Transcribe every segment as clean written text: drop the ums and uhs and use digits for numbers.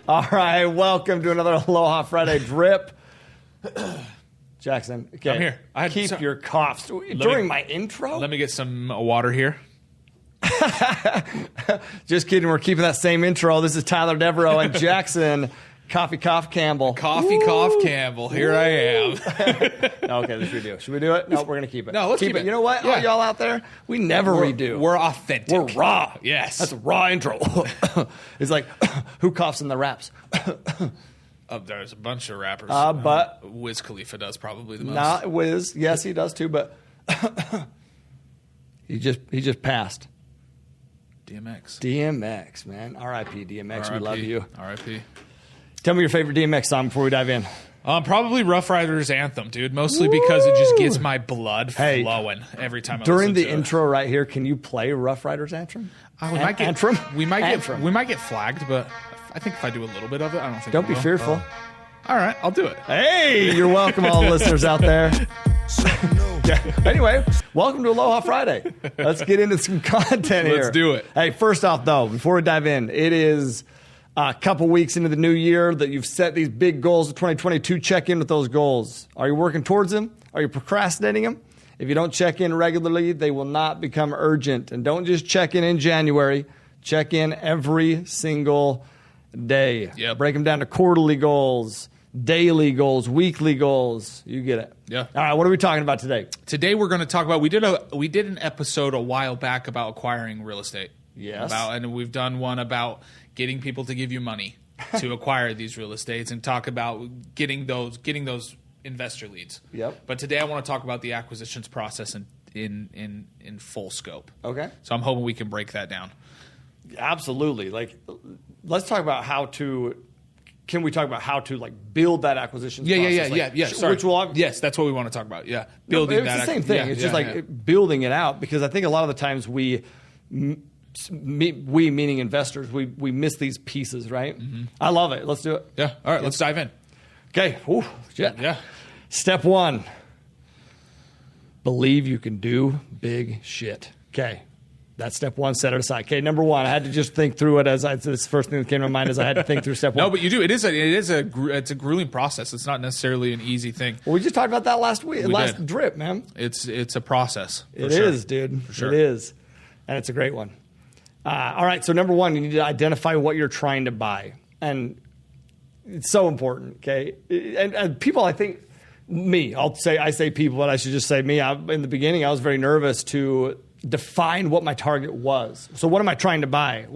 All right, welcome to another Aloha Friday drip. Jackson, okay, I'm here. Keep your coughs during my intro. Let me get some water here. Just kidding. We're keeping that same intro. This is Tyler Devereaux and Jackson Coffee Cough Campbell. Coffee Cough Campbell. Here I am. Okay, should we do it? Should we do it? No, we're gonna keep it. No, let's keep it. You know what? Yeah. All y'all out there, we never redo. We're authentic. We're raw. Yes. That's a raw intro. It's like, who coughs in the raps? There's a bunch of rappers. But Wiz Khalifa does probably the most. Not Wiz. Yes, he does too, but he just passed. DMX, man. R.I.P. DMX. We love you. R.I.P. Tell me your favorite DMX song before we dive in. Probably Rough Riders Anthem, dude. Mostly because it just gets my blood flowing every time I during listen the to intro right here. Can you play Rough Riders Anthem? Anthem? We might get flagged, but I think if I do a little bit of it, I don't think. Don't be fearful. All right, I'll do it. Hey, you're welcome, all the listeners out there. Yeah. Anyway, welcome to Aloha Friday. Let's get into some content here. Let's do it. Hey, first off, though, before we dive in, it is a couple weeks into the new year that you've set these big goals of 2022. Check in with those goals. Are you working towards them? Are you procrastinating them? If you don't check in regularly, they will not become urgent. And don't just check in January. Check in every single day. Yep. Break them down to quarterly goals, daily goals, weekly goals. You get it. Yeah. All right, what are we talking about today? Today we're going to talk about we did an episode a while back about acquiring real estate. Yes. And we've done one about getting people to give you money to acquire these real estates and talk about getting those investor leads. Yep. But today I want to talk about the acquisitions process in full scope. Okay. So I'm hoping we can break that down. Absolutely. Like, let's talk about how to. Can we talk about how to build that acquisition process? Yeah. Sorry. Which yes, that's what we want to talk about. Yeah, building it's the same thing. It's just building it out, because I think a lot of the times we meaning investors, we miss these pieces, right? Mm-hmm. I love it. Let's do it. Yeah. All right. Let's dive in. Okay. Ooh, shit. Yeah. Step 1. Believe you can do big shit. Okay. That's step 1. Set it aside. Okay, number 1. I had to just think through it this the first thing that came to my mind is I had to think through step 1. No, but you do. It's a grueling process. It's not necessarily an easy thing. Well, we just talked about that last week. Last drip, man. It's a process. It is, dude. For sure. It is, and it's a great one. All right. So number 1, you need to identify what you're trying to buy, and it's so important. Okay, and people, I think I say people, but I should just say me. In the beginning, I was very nervous to define what my target was. So what am I trying to buy?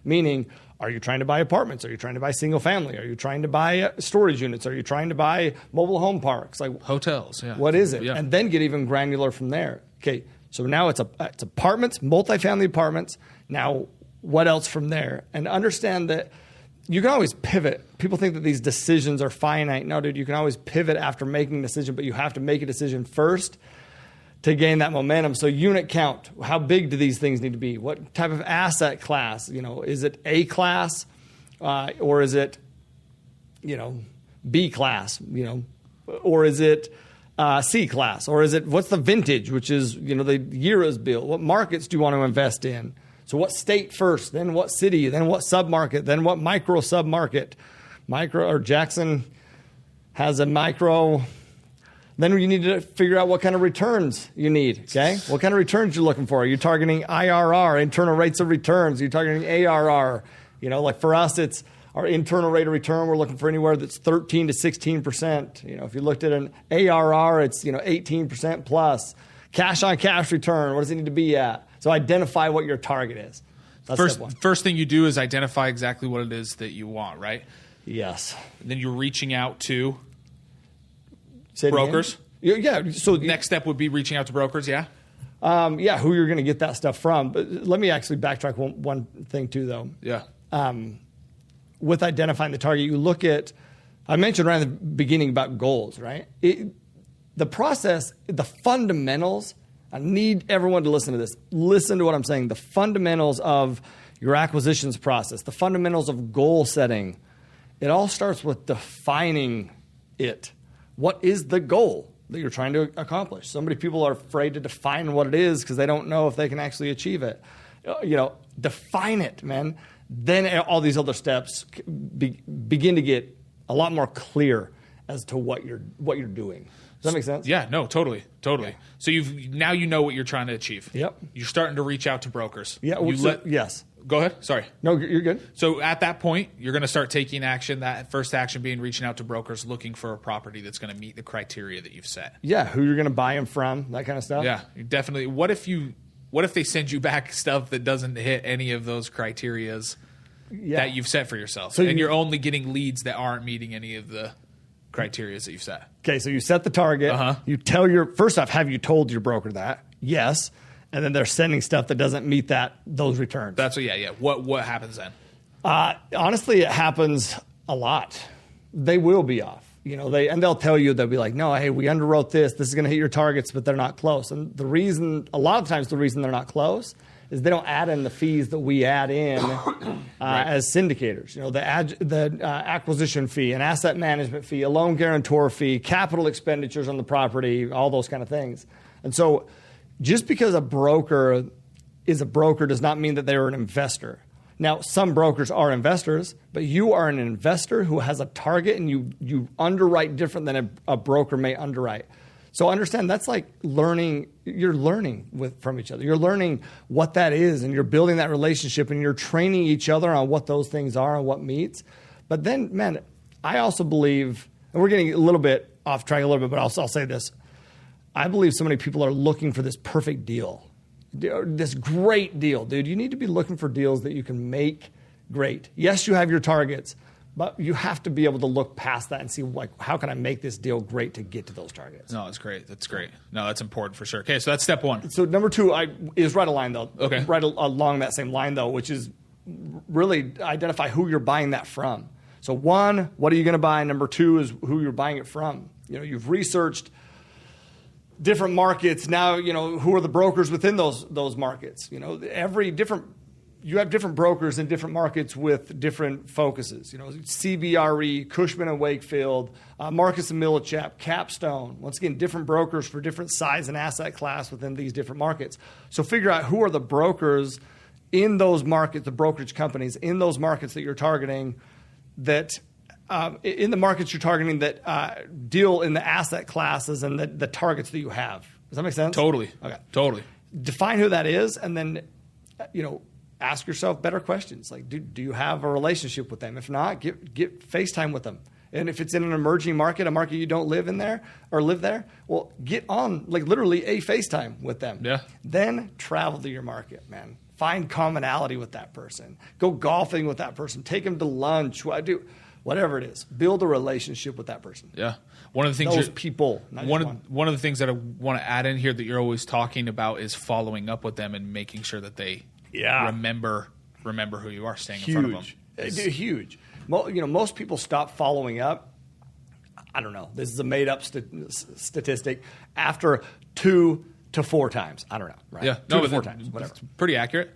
Meaning, are you trying to buy apartments? Are you trying to buy single family? Are you trying to buy storage units? Are you trying to buy mobile home parks? Hotels, yeah. What is it? Yeah. And then get even granular from there. Okay, so now it's apartments, multifamily apartments. Now, what else from there? And understand that you can always pivot. People think that these decisions are finite. No, dude, you can always pivot after making a decision, but you have to make a decision first to gain that momentum. So unit count, how big do these things need to be? What type of asset class? Is it A class or is it, B class? Or is it C class? Or is it, what's the vintage, which is, the year is built? What markets do you want to invest in? So what state first, then what city, then what submarket, then what micro submarket? Jackson has a micro. Then you need to figure out what kind of returns you need, okay? What kind of returns you're looking for. Are you targeting IRR, internal rates of returns? Are you targeting ARR? For us, it's our internal rate of return. We're looking for anywhere that's 13 to 16%. If you looked at an ARR, it's 18% plus. Cash on cash return, what does it need to be at? So identify what your target is. That's first thing you do is identify exactly what it is that you want, right? Yes. And then you're reaching out to Say brokers. Yeah. So next step would be reaching out to brokers. Yeah. Who you're going to get that stuff from. But let me actually backtrack one thing too, though. Yeah. With identifying the target, you look at. I mentioned right at the beginning about goals, right? The process, the fundamentals. I need everyone to listen to this. Listen to what I'm saying. The fundamentals of your acquisitions process, the fundamentals of goal setting. It all starts with defining it. What is the goal that you're trying to accomplish? So many people are afraid to define what it is because they don't know if they can actually achieve it. Define it, man. then all these other steps begin to get a lot more clear as to what you're doing. Does that make sense? Yeah, no, totally. Okay. So now you know what you're trying to achieve. Yep. You're starting to reach out to brokers. Yeah. Yes. Go ahead. Sorry. No, you're good. So at that point, you're going to start taking action. That first action being reaching out to brokers, looking for a property that's going to meet the criteria that you've set. Yeah, who you're going to buy them from, that kind of stuff. Yeah, definitely. What if they send you back stuff that doesn't hit any of those criterias that you've set for yourself, and you're only getting leads that aren't meeting any of the criterias that you've set? Okay, so you set the target. You tell first off, have you told your broker that? Yes. And then they're sending stuff that doesn't meet those returns. That's what happens then? Honestly, it happens a lot. They will be off. They'll tell you, they'll be like, no, hey, we underwrote this. This is going to hit your targets, but they're not close. And a lot of times the reason they're not close is they don't add in the fees that we add in as syndicators. The acquisition fee, an asset management fee, a loan guarantor fee, capital expenditures on the property, all those kind of things. And so just because a broker is a broker does not mean that they're an investor. Now, some brokers are investors, but you are an investor who has a target, and you underwrite different than a broker may underwrite. So understand that's like learning. You're learning from each other. You're learning what that is, and you're building that relationship, and you're training each other on what those things are and what meets. But then, man, I also believe, and we're getting a little bit off track a little bit, but I'll say this. I believe so many people are looking for this perfect deal, this great deal, dude. You need to be looking for deals that you can make great. Yes, you have your targets, but you have to be able to look past that and see, like, how can I make this deal great to get to those targets? No, that's great. That's great. No, that's important for sure. Okay, so that's step one. So number two is right along though. Okay. Right along that same line though, which is really identify who you're buying that from. So one, what are you going to buy? Number two is who you're buying it from. You've researched different markets. Now, who are the brokers within those markets? You have different brokers in different markets with different focuses. CBRE, Cushman and Wakefield, Marcus and Millichap, Capstone. Once again, different brokers for different size and asset class within these different markets. So figure out who are the brokers in those markets, the brokerage companies in those markets that you're targeting, that in the markets you're targeting that deal in the asset classes and the targets that you have. Does that make sense? Totally. Okay. Totally. Define who that is, and then, ask yourself better questions. Like, do you have a relationship with them? If not, get FaceTime with them. And if it's in an emerging market, a market you don't live in there or live there, well, get on, like, literally a FaceTime with them. Yeah. Then travel to your market, man. Find commonality with that person. Go golfing with that person. Take them to lunch. Whatever it is. Build a relationship with that person. Yeah. One of the things those people. One of the things that I want to add in here that you're always talking about is following up with them and making sure that they remember who you are, staying in front of them. Huge. Most people stop following up. I don't know. This is a made up statistic. After 2 to 4 times. I don't know. Right? Yeah. 2 to 4 times. Whatever. It's pretty accurate.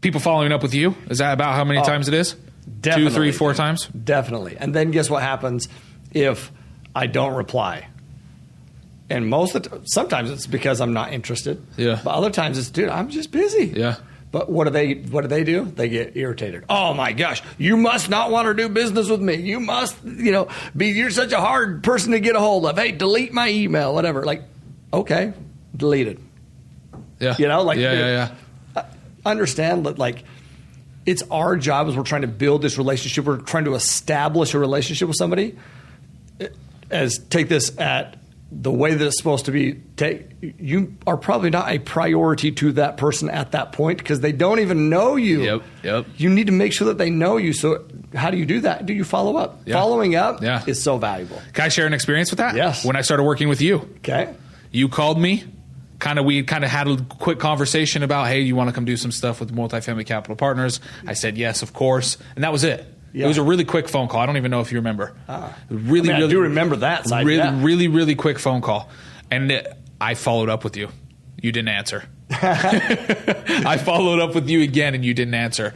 People following up with you. Is that about how many times it is? Definitely. 2, 3, 4 times? Definitely. And then guess what happens if I don't reply? And sometimes it's because I'm not interested. Yeah. But other times it's, dude, I'm just busy. Yeah. But what do they do? They get irritated. Oh my gosh, you must not want to do business with me. You must, you're such a hard person to get a hold of. Hey, delete my email, whatever. Like, okay, deleted. Yeah. Yeah. Understand that, like, it's our job as we're trying to build this relationship. We're trying to establish a relationship with somebody. Take this at the way that it's supposed to be. You are probably not a priority to that person at that point because they don't even know you. Yep. You need to make sure that they know you. So how do you do that? Do you follow up? Yeah. Following up is so valuable. Can I share an experience with that? Yes. When I started working with you. Okay. You called me. We had a quick conversation about, hey, you want to come do some stuff with Multifamily Capital Partners? I said, yes, of course. And that was it. Yeah. It was a really quick phone call. I don't even know if you remember. I do remember that side. Really quick phone call. And I followed up with you. You didn't answer. I followed up with you again and you didn't answer.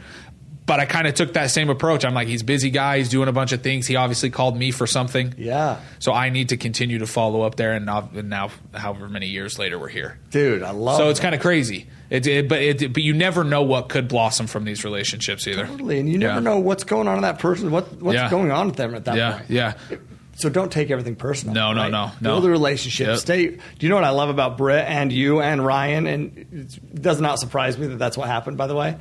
But I kind of took that same approach. I'm like, he's a busy guy. He's doing a bunch of things. He obviously called me for something. Yeah. So I need to continue to follow up there. And now however many years later, we're here. Dude, I love it. So it's kind of crazy. But you never know what could blossom from these relationships either. Totally, and you never know what's going on in that person, what's going on with them at that point. Yeah. So don't take everything personal. No. Build a relationship. Yep. Do you know what I love about Britt and you and Ryan? And it does not surprise me that that's what happened, by the way.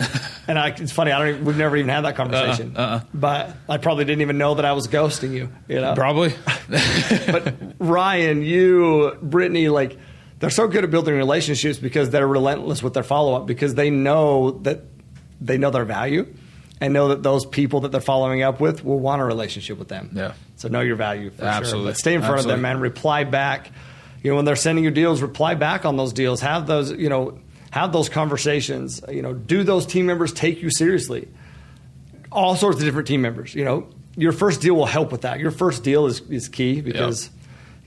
And it's funny, we've never even had that conversation. But I probably didn't even know that I was ghosting you. You know? Probably. But Ryan, you, Brittany, like, they're so good at building relationships because they're relentless with their follow-up, because they know their value. And know that those people that they're following up with will want a relationship with them. Yeah. So know your value for Absolutely. sure. But stay in front of them, man. Reply back. You know, when they're sending you deals, reply back on those deals. Have those, have those conversations. Do those team members take you seriously? All sorts of different team members. Your first deal will help with that. Your first deal is key because,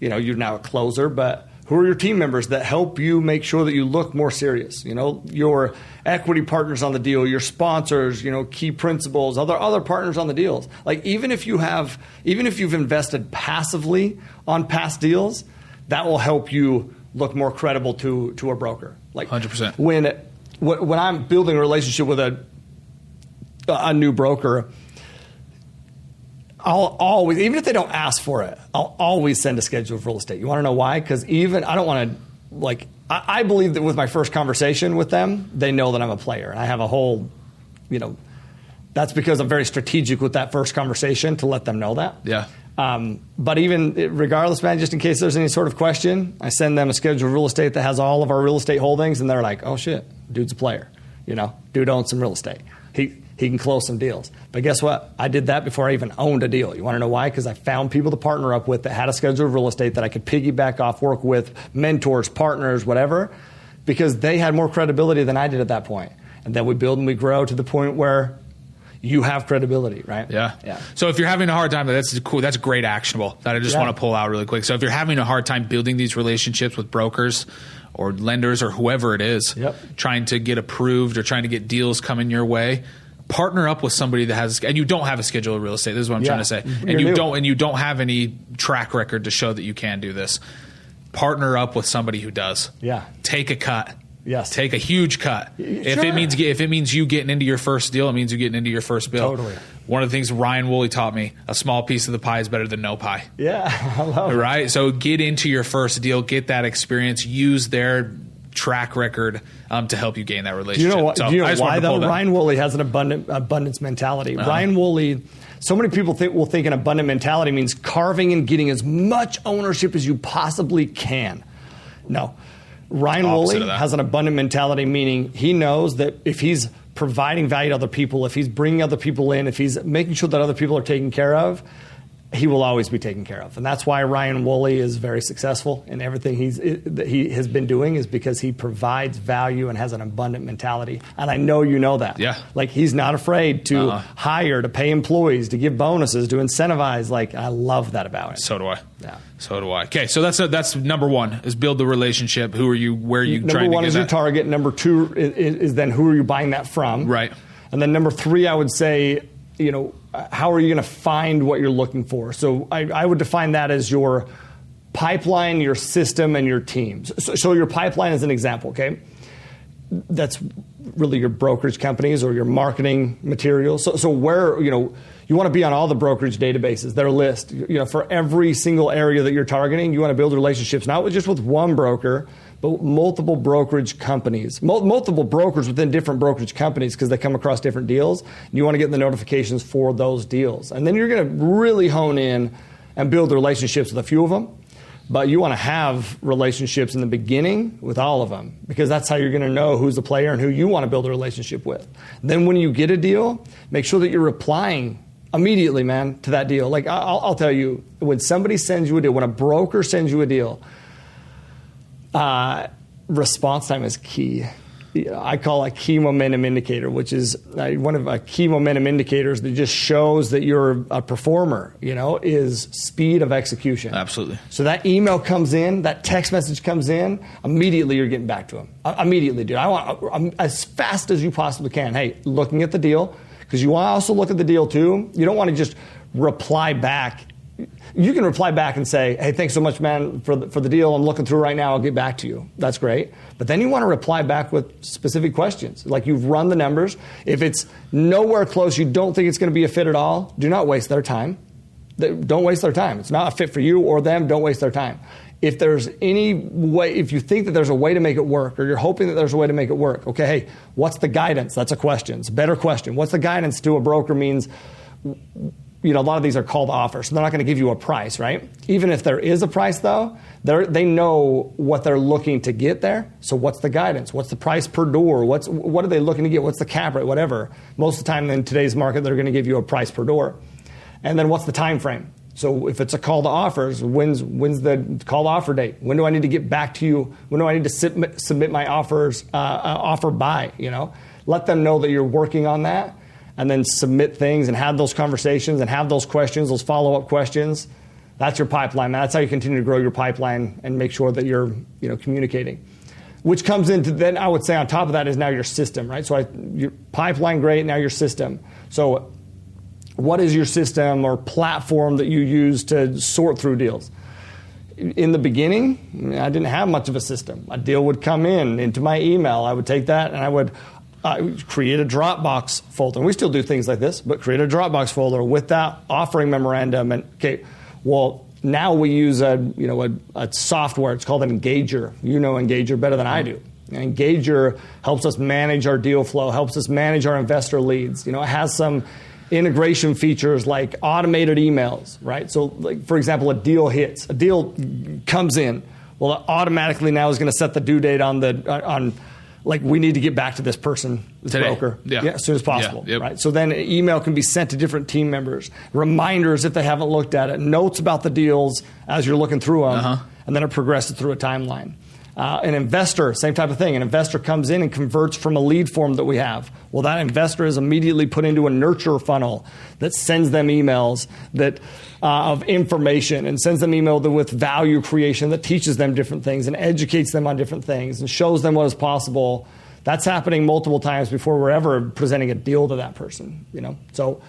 you're now a closer, but who are your team members that help you make sure that you look more serious? Your equity partners on the deal, your sponsors, key principals, other partners on the deals. Like even if you've invested passively on past deals, that will help you look more credible to a broker. Like 100%. When I'm building a relationship with a new broker, I'll always, even if they don't ask for it, I'll always send a schedule of real estate. You want to know why? Because I don't want to, I believe that with my first conversation with them, they know that I'm a player. And I have a whole, that's because I'm very strategic with that first conversation to let them know that. Yeah. But even regardless, man, just in case there's any sort of question, I send them a schedule of real estate that has all of our real estate holdings. And they're like, oh shit, dude's a player. Dude owns some real estate. He can close some deals. But guess what? I did that before I even owned a deal. You want to know why? Because I found people to partner up with that had a schedule of real estate that I could piggyback off, work with, mentors, partners, whatever, because they had more credibility than I did at that point. And then we build and we grow to the point where you have credibility, right? Yeah. So if you're having a hard time, that's cool. That's great actionable that I just want to pull out really quick. So if you're having a hard time building these relationships with brokers or lenders or whoever it is, trying to get approved or trying to get deals coming your way, partner up with somebody that has, and you don't have a schedule of real estate. This is what I'm trying to say. And you don't have any track record to show that you can do this. Partner up with somebody who does. Yeah. Take a cut. Yes. Take a huge cut. If it means you getting into your first deal, it means you getting into your first bill. Totally. One of the things Ryan Woolley taught me, a small piece of the pie is better than no pie. Yeah. I love it. Right? So get into your first deal, get that experience, use their track record to help you gain that relationship. Do you know why though? Ryan Woolley has an abundance mentality. Ryan Woolley, so many people will think an abundant mentality means carving and getting as much ownership as you possibly can. No. Ryan Woolley has an abundant mentality, meaning he knows that if he's providing value to other people, if he's bringing other people in, if he's making sure that other people are taken care of, he will always be taken care of. And that's why Ryan Woolley is very successful in everything he has been doing, is because he provides value and has an abundant mentality. And I know you know that. Yeah. Like he's not afraid to hire, to pay employees, to give bonuses, to incentivize. Like I love that about him. So do I. Yeah. So do I. Okay, so that's number one, is build the relationship. Who are you? Where are you trying to get Number one is your target. Number two is then who are you buying that from? Right. And then number three, I would say, how are you going to find what you're looking for? So I would define that as your pipeline, your system, and your teams. So your pipeline is an example, okay? That's really your brokerage companies or your marketing materials. So where, you want to be on all the brokerage databases, their list. For every single area that you're targeting, you want to build relationships, not just with one broker, but multiple brokerage companies, multiple brokers within different brokerage companies, because they come across different deals. And you want to get the notifications for those deals. And then you're going to really hone in and build relationships with a few of them. But you want to have relationships in the beginning with all of them, because that's how you're going to know who's the player and who you want to build a relationship with. Then when you get a deal, make sure that you're replying immediately, man, to that deal. Like I'll tell you, when somebody sends you a deal, when a broker sends you a deal, response time is key. I call it a key momentum indicator, which is one of a key momentum indicators that just shows that you're a performer, is speed of execution. Absolutely. So that email comes in, that text message comes in, immediately you're getting back to them. Immediately, dude. I'm as fast as you possibly can. Hey, looking at the deal, because you want to also look at the deal too. You don't want to just reply back you can reply back and say, hey, thanks so much, man, for the deal. I'm looking through right now. I'll get back to you. That's great. But then you want to reply back with specific questions. Like, you've run the numbers. If it's nowhere close, you don't think it's going to be a fit at all, do not waste their time. Don't waste their time. It's not a fit for you or them. Don't waste their time. If there's any way, if you think that there's a way to make it work, or you're hoping that there's a way to make it work, okay, hey, what's the guidance? That's a question. It's a better question. What's the guidance to a broker means, a lot of these are called offers, so they're not going to give you a price, right? Even if there is a price, though, they know what they're looking to get there. So what's the guidance? What's the price per door? What are they looking to get? What's the cap rate? Whatever. Most of the time in today's market, they're going to give you a price per door. And then what's the time frame? So if it's a call to offers, when's the call to offer date? When do I need to get back to you? When do I need to submit my offer by? Let them know that you're working on that, and then submit things and have those conversations and have those questions, those follow-up questions. That's your pipeline. That's how you continue to grow your pipeline and make sure that you're communicating. Which comes into, then I would say on top of that is now your system, right? So your pipeline, great, now your system. So what is your system or platform that you use to sort through deals? In the beginning, I didn't have much of a system. A deal would come into my email. I would take that and I would create a Dropbox folder. And we still do things like this, but create a Dropbox folder with that offering memorandum. And now we use a software. It's called an Engager. You know Engager better than I do. Engager helps us manage our deal flow, helps us manage our investor leads. It has some integration features like automated emails, right? So, like, for example, a deal comes in. Well, it automatically now is going to set the due date on we need to get back to this person, this today. Broker, as soon as possible, yep. right? So then an email can be sent to different team members, reminders if they haven't looked at it, notes about the deals as you're looking through them, and then it progresses through a timeline. An investor, same type of thing. An investor comes in and converts from a lead form that we have. Well, that investor is immediately put into a nurture funnel that sends them emails of information and sends them email with value creation that teaches them different things and educates them on different things and shows them what is possible. That's happening multiple times before we're ever presenting a deal to that person. So.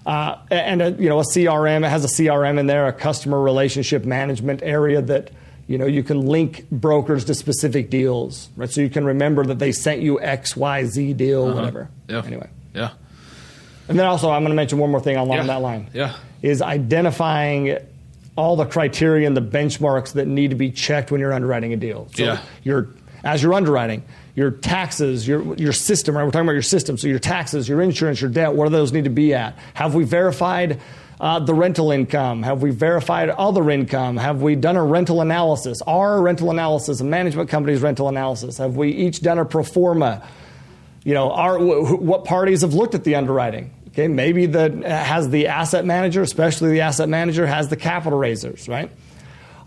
A CRM, it has a CRM in there, a customer relationship management area that you can link brokers to specific deals, right? So you can remember that they sent you X, Y, Z deal, whatever. Yeah. Anyway. Yeah. And then also, I'm going to mention one more thing along that line. Yeah. Is identifying all the criteria and the benchmarks that need to be checked when you're underwriting a deal. So as you're underwriting, your taxes, your system, right? We're talking about your system. So your taxes, your insurance, your debt, what do those need to be at? Have we verified the rental income? Have we verified other income? Have we done a rental analysis? Our rental analysis, a management company's rental analysis. Have we each done a pro forma? What parties have looked at the underwriting? Okay, maybe has the asset manager, especially the asset manager, has the capital raisers, right?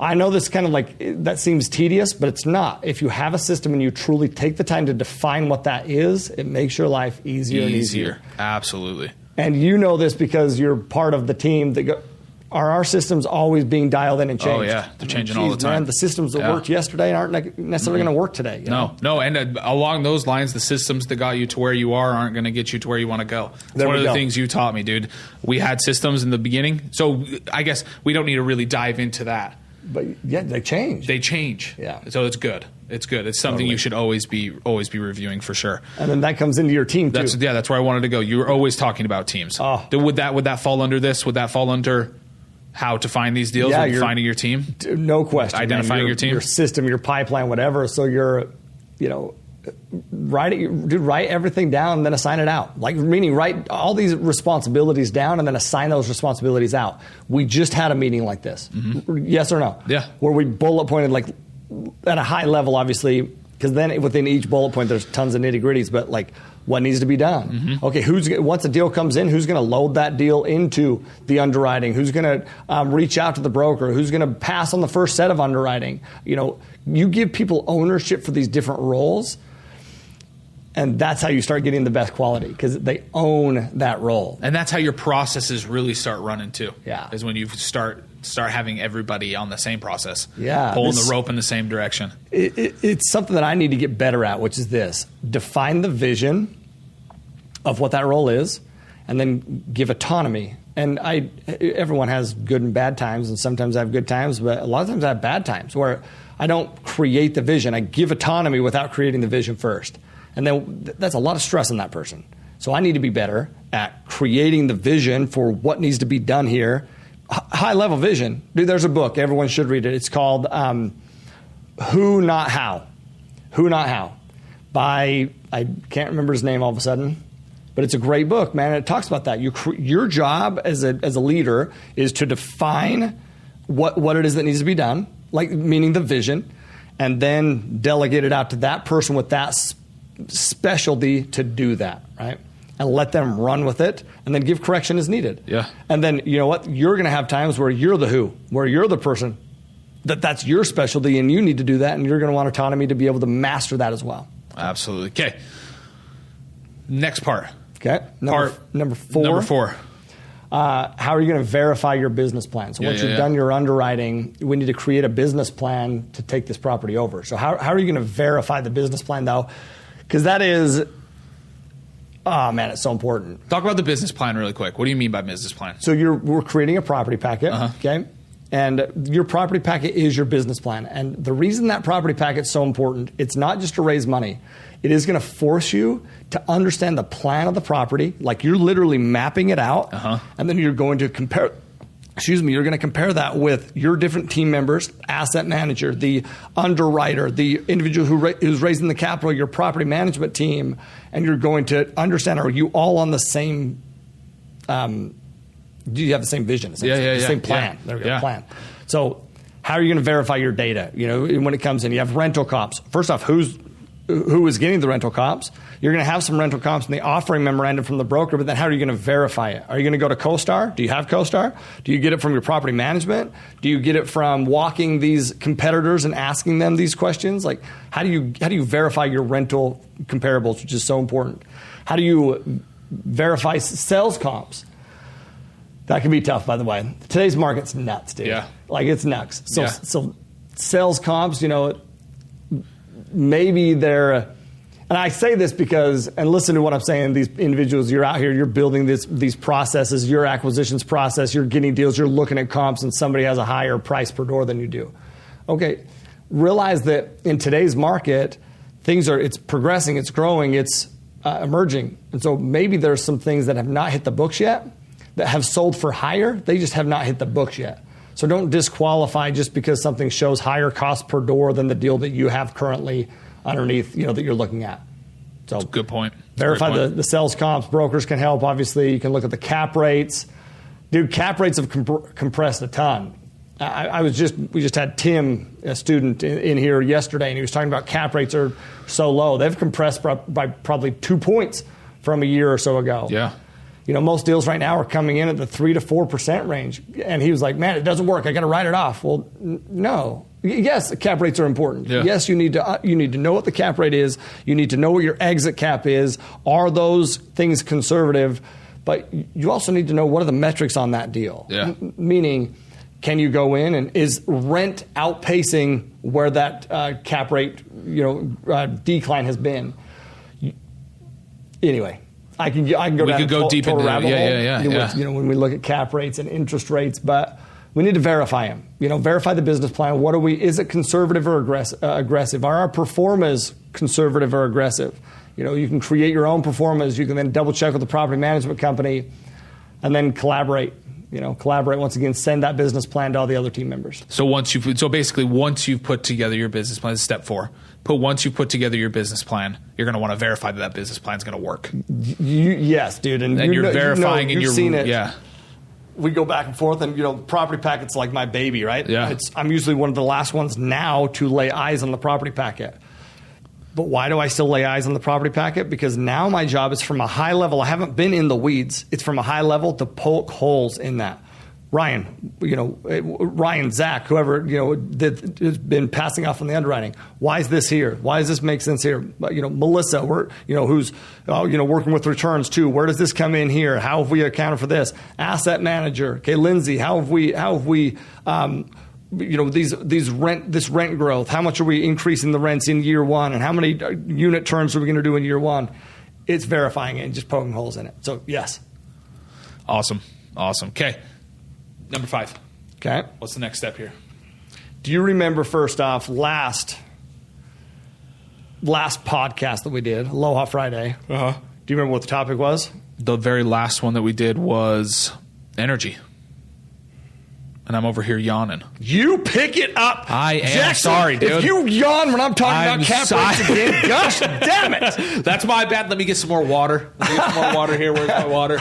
I know this kind of that seems tedious, but it's not. If you have a system and you truly take the time to define what that is, it makes your life easier and easier. Absolutely. And you know this because you're part of the team that are our systems always being dialed in and changed? Oh, yeah. They're changing all the time. Man, the systems that worked yesterday aren't necessarily going to work today. No. And along those lines, the systems that got you to where you are aren't going to get you to where you want to go. That's one of the things you taught me, dude. We had systems in the beginning. So I guess we don't need to really dive into that. But yeah, they change. They change. Yeah. So it's good. It's good. It's something you should always be reviewing for sure. And then that comes into your team too. That's where I wanted to go. You were always talking about teams. Oh. Would that fall under this? Would that fall under how to find these deals? Yeah, finding your team? No question. Identifying your team? Your system, your pipeline, whatever. So you're, write everything down and then assign it out. Meaning write all these responsibilities down and then assign those responsibilities out. We just had a meeting like this. Mm-hmm. Yes or no? Yeah. Where we bullet pointed at a high level, obviously, because then within each bullet point there's tons of nitty gritties, but what needs to be done? Mm-hmm. Okay, once a deal comes in, who's going to load that deal into the underwriting? Who's going to reach out to the broker? Who's going to pass on the first set of underwriting? You give people ownership for these different roles. And that's how you start getting the best quality because they own that role. And that's how your processes really start running too. Yeah. Is when you start having everybody on the same process. Yeah. Pulling the rope in the same direction. It's something that I need to get better at, which is this. Define the vision of what that role is and then give autonomy And everyone has good and bad times, and sometimes I have good times, but a lot of times I have bad times where I don't create the vision. I give autonomy without creating the vision first. And then that's a lot of stress on that person. So I need to be better at creating the vision for what needs to be done here. High level vision. Dude, there's a book. Everyone should read it. It's called Who Not How. Who Not How. By, I can't remember his name all of a sudden, but it's a great book, man. It talks about that. Your job as a leader is to define what it is that needs to be done, like meaning the vision, and then delegate it out to that person with that specialty to do that, right? And let them run with it, and then give correction as needed. Yeah. And then, you know what? You're going to have times where you're the who, where you're the person that's your specialty, and you need to do that, and you're going to want autonomy to be able to master that as well. Absolutely. Okay. Next part. Okay. Number four. Number 4. How are you going to verify your business plan? So once you've done your underwriting, we need to create a business plan to take this property over. So how are you going to verify the business plan, though? Because that is, oh man, it's so important. Talk about the business plan really quick. What do you mean by business plan? So we're creating a property packet, okay? And your property packet is your business plan. And the reason that property packet is so important, it's not just to raise money. It is going to force you to understand the plan of the property. Like you're literally mapping it out. And then you're going to compare, you're going to compare that with your different team members, asset manager, the underwriter, the individual who's raising the capital, your property management team. And you're going to understand, are you all on the same, do you have the same vision? The same plan. There we go, plan. So how are you going to verify your data? You know, when it comes in, you have rental comps. First off, who is getting the rental comps? You're going to have some rental comps in the offering memorandum from the broker, but then how are you going to verify it? Are you going to go to CoStar? Do you have CoStar? Do you get it from your property management? Do you get it from walking these competitors and asking them these questions? Like, how do you verify your rental comparables, which is so important? How do you verify sales comps? That can be tough, by the way. Today's market's nuts, dude. Yeah. Like, it's nuts. So sales comps, you know, maybe they're, and I say this because, and listen to what I'm saying, these individuals, you're out here, you're building these processes, your acquisitions process, you're getting deals, you're looking at comps, and somebody has a higher price per door than you do. Okay, realize that in today's market, it's progressing, it's growing, it's emerging. And so maybe there's some things that have not hit the books yet, that have sold for higher, they just have not hit the books yet. So don't disqualify just because something shows higher cost per door than the deal that you have currently underneath, you know, that you're looking at. So that's a good point. Verify the sales comps. Brokers can help. Obviously, you can look at the cap rates. Dude, cap rates have compressed a ton. We just had Tim, a student, in here yesterday, and he was talking about cap rates are so low. They've compressed by probably 2 points from a year or so ago. Yeah. You know, most deals right now are coming in at the 3 to 4% range. And he was like, man, it doesn't work. I got to write it off. Well, no. Yes, cap rates are important. Yeah. Yes, you need to know what the cap rate is. You need to know what your exit cap is. Are those things conservative? But you also need to know what are the metrics on that deal. Yeah. Meaning, can you go in and is rent outpacing where that cap rate, decline has been? Anyway. I can go down deep into rabbit hole. Yeah. You know, when we look at cap rates and interest rates, but we need to verify them. You know, verify the business plan. Is it conservative or aggressive? Are our performers conservative or aggressive? You know, you can create your own performers. You can then double check with the property management company, and then collaborate. You know, once again. Send that business plan to all the other team members. So once you've put together your business plan, this is step 4. Once you've put together your business plan, you're going to want to verify that business plan is going to work. Yes, dude. And you're verifying, and you've seen it. Yeah. We go back and forth, and property packet's like my baby, right? Yeah. I'm usually one of the last ones now to lay eyes on the property packet. But why do I still lay eyes on the property packet? Because now my job is from a high level. I haven't been in the weeds. It's from a high level to poke holes in that. Ryan, Zach, whoever, that has been passing off on the underwriting. Why is this here? Why does this make sense here? Melissa, who's working with returns too. Where does this come in here? How have we accounted for this? Asset manager. Okay, Lindsay, how have we this rent growth? How much are we increasing the rents in year one? And how many unit turns are we going to do in year one? It's verifying it and just poking holes in it. So yes. Awesome. Awesome. Okay. Number 5. Okay. What's the next step here? Do you remember, first off, last podcast that we did, Aloha Friday? Uh-huh. Do you remember what the topic was? The very last one that we did was energy. And I'm over here yawning. You pick it up. I am Jackson, sorry, dude. If you yawn when I'm talking about cap rates again, gosh damn it. That's my bad. Let me get some more water. Let me get some more water here. Where's my water?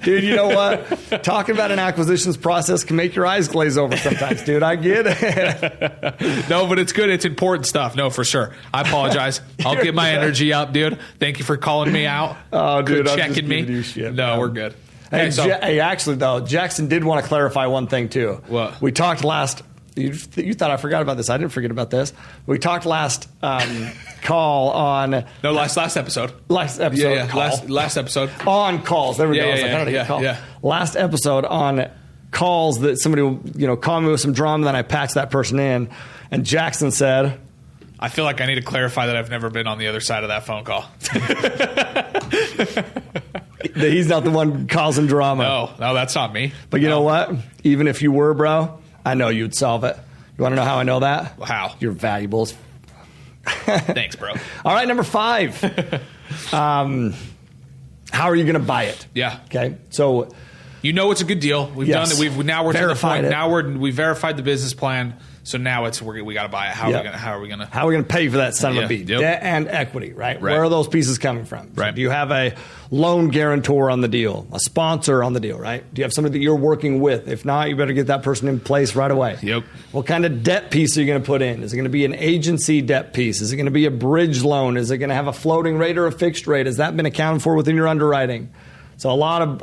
Dude, you know what? Talking about an acquisitions process can make your eyes glaze over sometimes, dude. I get it. No, but it's good. It's important stuff. No, for sure. I apologize. I'll get my energy up, dude. Thank you for calling me out. Oh, dude. For checking me. You shit, no, man. we're good. Hey, Okay, hey, actually, though, Jackson did want to clarify one thing, too. What? We talked last... You thought I forgot about this. I didn't forget about this. We talked last call on... No, last episode. Last episode. Yeah. Call. Last episode. On calls. There we go. I was like, I don't need to call. Yeah. Last episode on calls that somebody will, call me with some drama, then I patch that person in. And Jackson said... I feel like I need to clarify that I've never been on the other side of that phone call. That he's not the one causing drama. No, that's not me. But you know what? Even if you were, bro, I know you'd solve it. You want to know how I know that? How? You're valuable. Thanks, bro. All right, number 5. How are you going to buy it? Yeah. Okay. So you know it's a good deal. We've Yes. done it. Now we're Verified to the point. it. Now we verified the business plan. So now we got to buy it. How Yep. are we gonna? How are we going to pay for that son of Yeah. a beat? Yep. Debt and equity, right? Right. Where are those pieces coming from? So Right. do you have a loan guarantor on the deal, a sponsor on the deal, right? Do you have somebody that you're working with? If not, you better get that person in place right away. Yep. What kind of debt piece are you going to put in? Is it going to be an agency debt piece? Is it going to be a bridge loan? Is it going to have a floating rate or a fixed rate? Has that been accounted for within your underwriting? So a lot of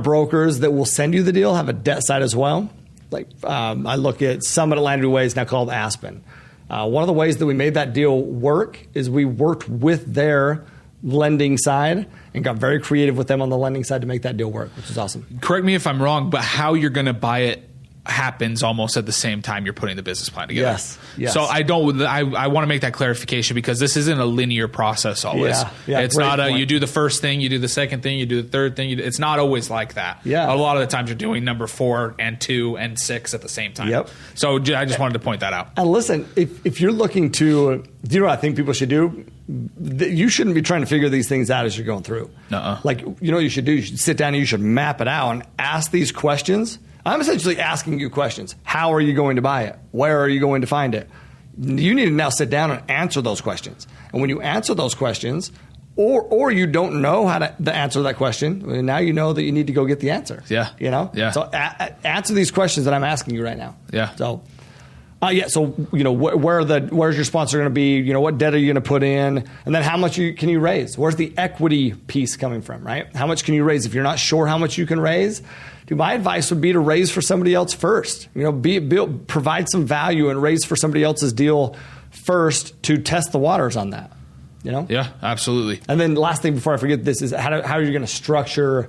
brokers that will send you the deal have a debt side as well. Like I look at Summit Atlantic Ways, now called Aspen. One of the ways that we made that deal work is we worked with their lending side and got very creative with them on the lending side to make that deal work, which is awesome. Correct me if I'm wrong, but how you're going to buy it happens almost at the same time you're putting the business plan together. Yes. So I want to make that clarification because this isn't a linear process always. Yeah, it's not you do the first thing, you do the second thing, you do the third thing. It's not always like that. Yeah. A lot of the times you're doing number 4 and 2 and 6 at the same time. Yep. So I just wanted to point that out. And listen, if you're looking to, do you know what I think people should do? You shouldn't be trying to figure these things out as you're going through. Like, you know what you should do? You should sit down and you should map it out and ask these questions. I'm essentially asking you questions. How are you going to buy it? Where are you going to find it? You need to now sit down and answer those questions. And when you answer those questions, or you don't know how to answer that question, now you know that you need to go get the answer. Yeah. You know? Yeah. So answer these questions that I'm asking you right now. Yeah. So, so where's your sponsor going to be? What debt are you going to put in? And then how much can you raise? Where's the equity piece coming from, right? How much can you raise? If you're not sure how much you can raise, my advice would be to raise for somebody else first. Provide some value and raise for somebody else's deal first to test the waters on that. Yeah, absolutely. And then last thing before I forget this is how are you going to structure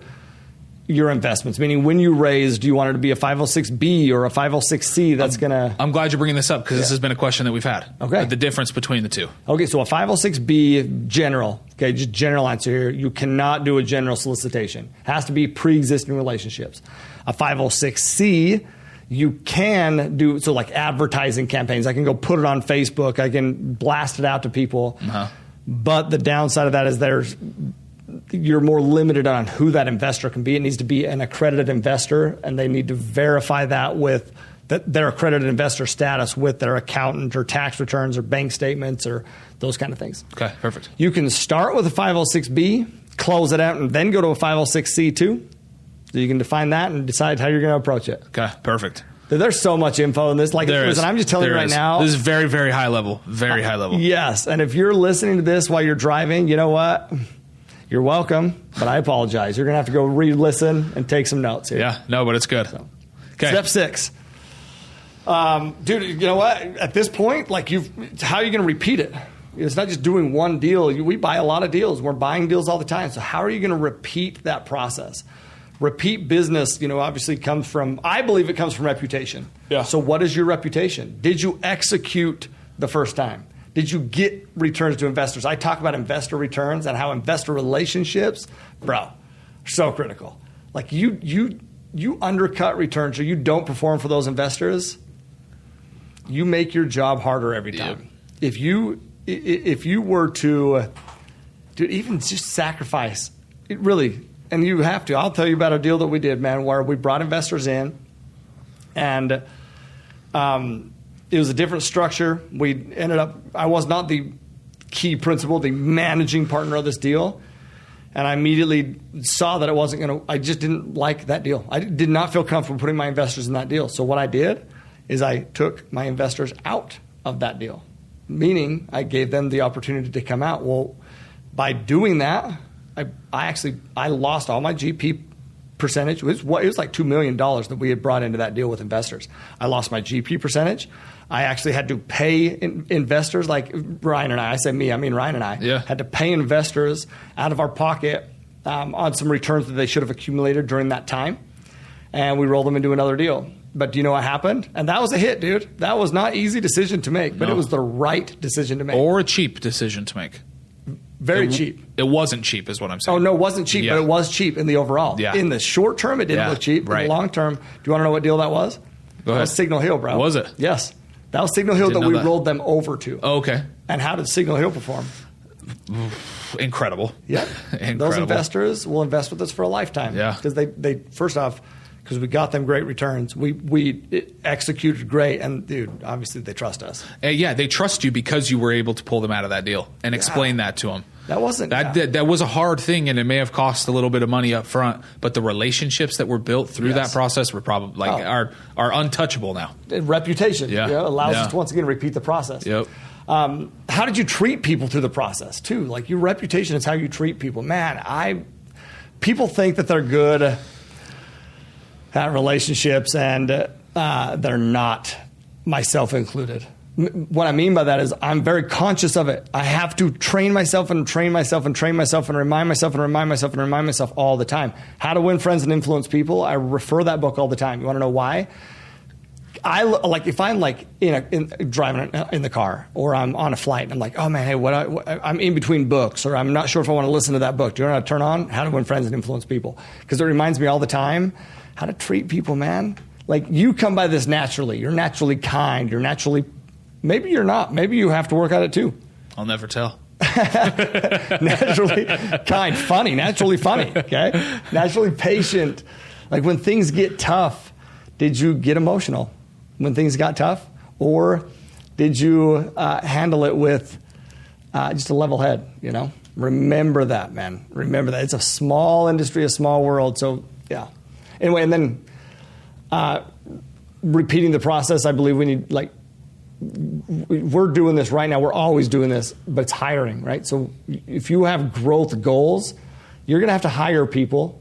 your investments? Meaning when you raise, do you want it to be a 506B or a 506C that's going to... I'm glad you're bringing this up because this has been a question that we've had. Okay. The difference between the two. Okay, so a 506B general, okay, just general answer here. You cannot do a general solicitation. It has to be pre-existing relationships. A 506C, you can do, so like advertising campaigns. I can go put it on Facebook. I can blast it out to people. Uh-huh. But the downside of that is you're more limited on who that investor can be. It needs to be an accredited investor, and they need to verify that with their accredited investor status with their accountant or tax returns or bank statements or those kind of things. Okay, perfect. You can start with a 506B, close it out, and then go to a 506C too. So you can define that and decide how you're going to approach it. Okay, perfect. There's so much info in this. Listen, I'm just telling you right now. This is very, very high level. Very high level. Yes, and if you're listening to this while you're driving, you know what? You're welcome, but I apologize. You're going to have to go re-listen and take some notes here. Yeah, no, but it's good. So, okay. Step 6. Dude, you know what? At this point, how are you going to repeat it? It's not just doing one deal. We buy a lot of deals. We're buying deals all the time. So how are you going to repeat that process? Repeat business, obviously I believe it comes from reputation. Yeah. So what is your reputation? Did you execute the first time? Did you get returns to investors? I talk about investor returns and how investor relationships, bro, are so critical. like you undercut returns or you don't perform for those investors, you make your job harder every time. Yep. If you were to even just sacrifice it, really, and you have to. I'll tell you about a deal that we did, man, where we brought investors in, and it was a different structure. We ended up, I was not the key principal, the managing partner of this deal. And I immediately saw that it wasn't going to, I just didn't like that deal. I did not feel comfortable putting my investors in that deal. So what I did is I took my investors out of that deal, meaning I gave them the opportunity to come out. Well, by doing that, I lost all my GP percentage. It was like $2 million that we had brought into that deal with investors. I lost my GP percentage. I actually had to pay investors like Ryan and I say me, I mean Ryan and I, had to pay investors out of our pocket on some returns that they should have accumulated during that time. And we rolled them into another deal. But do you know what happened? And that was a hit, dude. That was not an easy decision to make, but it was the right decision to make. Or a cheap decision to make. Very cheap. It wasn't cheap is what I'm saying. Oh, no, it wasn't cheap, but it was cheap in the overall. Yeah. In the short term, it didn't look cheap. Right. In the long term, do you want to know what deal that was? Go ahead. That was Signal Hill, bro. Was it? Yes. That was Signal Hill that we rolled them over to. Oh, okay. And how did Signal Hill perform? Incredible. Yeah. Incredible. Those investors will invest with us for a lifetime. Yeah. Because they first off, because we got them great returns. We executed great, and dude, obviously they trust us. Yeah, they trust you because you were able to pull them out of that deal and explain that to them. That wasn't that was a hard thing, and it may have cost a little bit of money up front, but the relationships that were built through that process were probably are untouchable now. Reputation, allows us to once again repeat the process. Yep. How did you treat people through the process too? Like your reputation is how you treat people. Man, people think that they're good at relationships, and they're not, myself included. What I mean by that is I'm very conscious of it. I have to train myself and train myself and train myself and remind myself and remind myself and remind myself all the time. How to Win Friends and Influence People. I refer that book all the time. You want to know why? If I'm driving in the car or I'm on a flight and I'm like, oh man, hey, I'm in between books or I'm not sure if I want to listen to that book. Do you know how to turn on How to Win Friends and Influence People? Because it reminds me all the time how to treat people, man. Like you come by this naturally. You're naturally kind. You're naturally, maybe you're not. Maybe you have to work at it too. I'll never tell. Naturally kind, funny, naturally funny, okay? Naturally patient. Like when things get tough, did you get emotional when things got tough? Or did you handle it with just a level head, you know? Remember that, man. Remember that. It's a small industry, a small world, so yeah. Anyway, and then repeating the process, I believe we need, we're doing this right now. We're always doing this, but it's hiring, right? So if you have growth goals, you're going to have to hire people,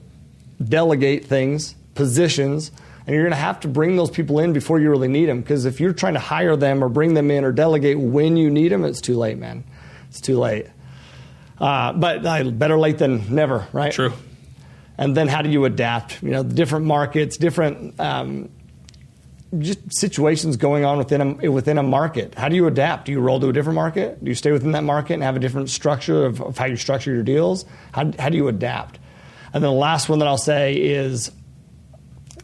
delegate things, positions, and you're going to have to bring those people in before you really need them. Because if you're trying to hire them or bring them in or delegate when you need them, it's too late, man. It's too late. But better late than never, right? True. And then how do you adapt? You know, different markets, different just situations going on within a market. How do you adapt? Do you roll to a different market? Do you stay within that market and have a different structure of how you structure your deals? How do you adapt? And then the last one that I'll say is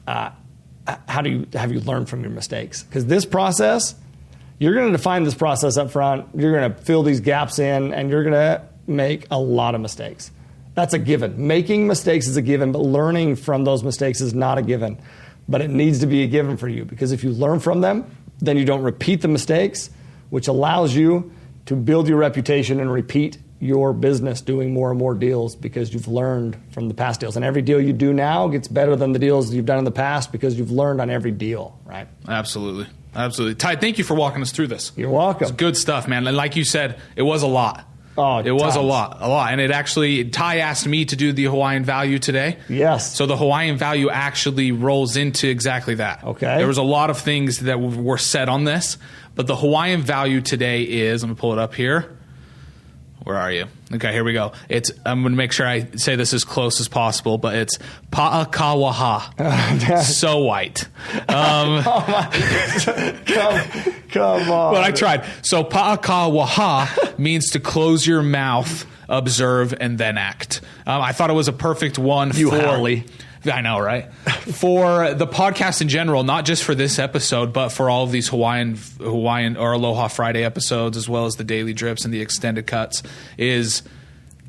have you learned from your mistakes? Because this process, you're going to define this process up front. You're going to fill these gaps in, and you're going to make a lot of mistakes. That's a given. Making mistakes is a given, but learning from those mistakes is not a given. But it needs to be a given for you, because if you learn from them, then you don't repeat the mistakes, which allows you to build your reputation and repeat your business doing more and more deals because you've learned from the past deals. And every deal you do now gets better than the deals you've done in the past because you've learned on every deal, right? Absolutely. Absolutely. Ty, thank you for walking us through this. You're welcome. It's good stuff, man. And like you said, it was a lot. Oh, it was a lot. And it actually, Ty asked me to do the Hawaiian value today. Yes. So the Hawaiian value actually rolls into exactly that. Okay. There was a lot of things that were said on this, but the Hawaiian value today is, let me pull it up here. Where are you? Okay, here we go. I'm going to make sure I say this as close as possible, but it's Pa'akawaha. So white. Come on. But I tried. So Pa'akawaha means to close your mouth, observe, and then act. I thought it was a perfect one Howley. I know, right? For the podcast in general, not just for this episode, but for all of these Hawaiian or Aloha Friday episodes, as well as the daily drips and the extended cuts, is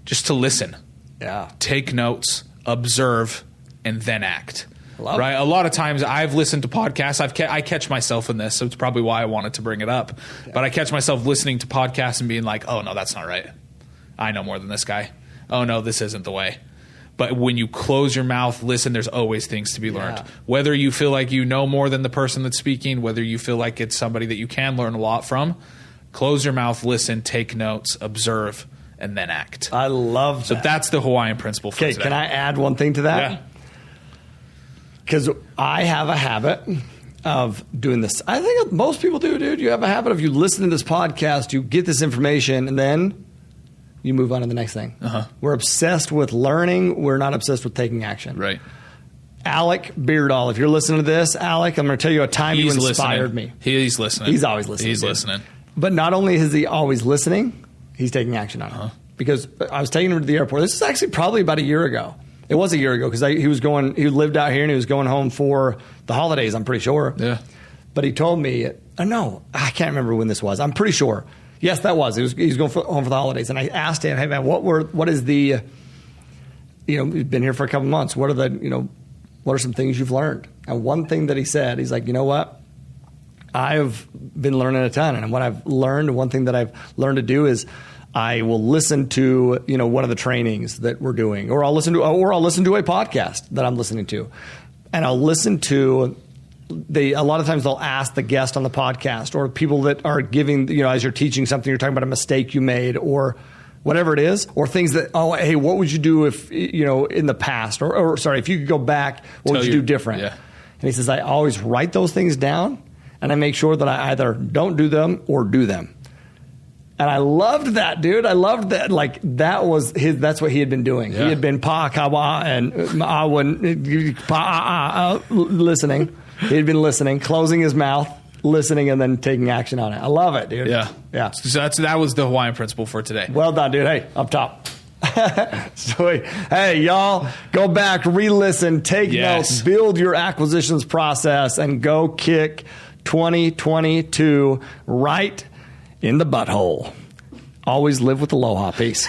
just to listen. Yeah. Take notes, observe, and then act. Right. A lot of times I've listened to podcasts. I catch myself in this, so it's probably why I wanted to bring it up. Yeah. But I catch myself listening to podcasts and being like, oh, no, that's not right. I know more than this guy. Oh, no, this isn't the way. But when you close your mouth, listen, there's always things to be learned. Whether you feel like you know more than the person that's speaking, whether you feel like it's somebody that you can learn a lot from, close your mouth, listen, take notes, observe, and then act. I love that. So that's the Hawaiian principle for today. Okay, can I add one thing to that? Yeah. Because I have a habit of doing this. I think most people do, dude. You have a habit of you listen to this podcast, you get this information, and then you move on to the next thing. Uh-huh. We're obsessed with learning. We're not obsessed with taking action. Right. Alec Beardall, if you're listening to this, Alec, I'm going to tell you a time you inspired me. He's listening. He's always listening. He's listening. But not only is he always listening, he's taking action on it. Because I was taking him to the airport. This is actually probably about a year ago. It was a year ago because he lived out here and he was going home for the holidays, I'm pretty sure. Yeah. But he told me, no, I can't remember when this was. I'm pretty sure. Yes, that was. He was going home for the holidays. And I asked him, hey, man, what is the, you've been here for a couple months. What are some things you've learned? And one thing that he said, he's like, you know what? I've been learning a ton. And what I've learned, one thing that I've learned to do is I will listen to, one of the trainings that we're doing, or I'll listen to a podcast that I'm listening to. And I'll listen to a lot of times they'll ask the guest on the podcast or people that are giving, as you're teaching something, you're talking about a mistake you made or whatever it is, or things that, hey, what would you do if, in the past or sorry, if you could go back, what would you do different? Yeah. And he says, I always write those things down and I make sure that I either don't do them or do them. And I loved that, dude. I loved that. Like that's what he had been doing. Yeah. He had been pa-kawa and listening. He had been listening, closing his mouth, listening, and then taking action on it. I love it, dude. Yeah. Yeah. So that was the Hawaiian principle for today. Well done, dude. Hey, up top. Sweet. Hey, y'all, go back, re-listen, take notes, build your acquisitions process, and go kick 2022 right in the butthole. Always live with aloha. Peace.